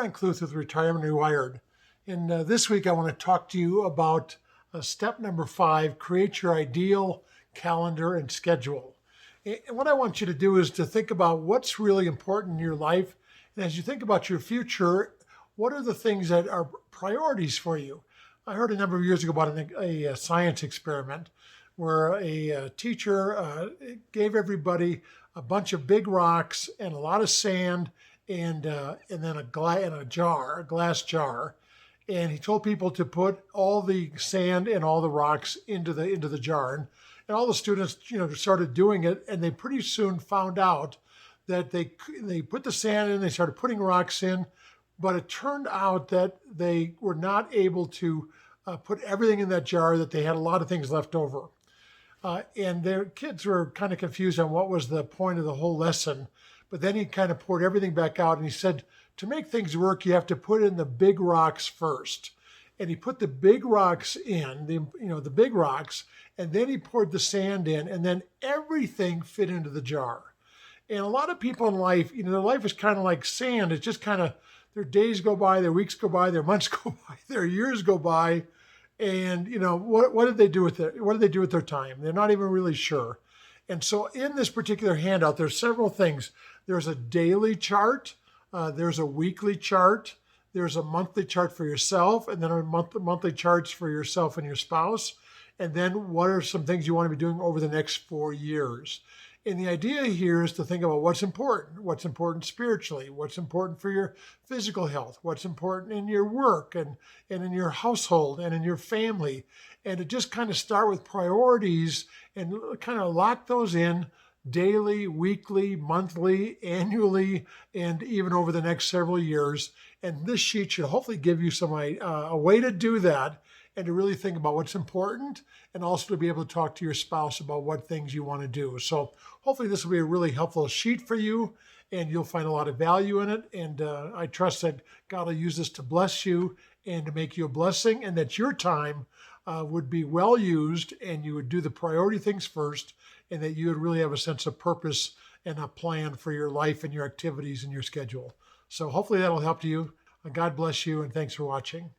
Brian Kluth with Retirement Rewired. And this week I want to talk to you about step number 5, create your ideal calendar and schedule. And what I want you to do is to think about what's really important in your life. And as you think about your future, what are the things that are priorities for you? I heard a number of years ago about a science experiment where a teacher gave everybody a bunch of big rocks and a lot of sand and then a glass jar, and he told people to put all the sand and all the rocks into the jar, and all the students started doing it, and they pretty soon found out that they put the sand in, they started putting rocks in, but it turned out that they were not able to put everything in that jar, that they had a lot of things left over. And their kids were kind of confused on what was the point of the whole lesson. But then he kind of poured everything back out and he said, to make things work, you have to put in the big rocks first. And he put the big rocks in, the big rocks, and then he poured the sand in, and then everything fit into the jar. And a lot of people in life, their life is kind of like sand. It's just kind of, their days go by, their weeks go by, their months go by, their years go by. And what did they do with it? What did they do with their time? They're not even really sure. And so in this particular handout, there's several things. There's a daily chart, there's a weekly chart, there's a monthly chart for yourself, and then a monthly charts for yourself and your spouse. And then what are some things you want to be doing over the next 4 years? And the idea here is to think about what's important spiritually, what's important for your physical health, what's important in your work and in your household and in your family, and to just kind of start with priorities and kind of lock those in daily, weekly, monthly, annually, and even over the next several years. And this sheet should hopefully give you a way to do that and to really think about what's important, and also to be able to talk to your spouse about what things you want to do. So hopefully this will be a really helpful sheet for you, and you'll find a lot of value in it. And I trust that God will use this to bless you and to make you a blessing, and that your time would be well used, and you would do the priority things first, and that you would really have a sense of purpose and a plan for your life and your activities and your schedule. So hopefully that'll help you. God bless you, and thanks for watching.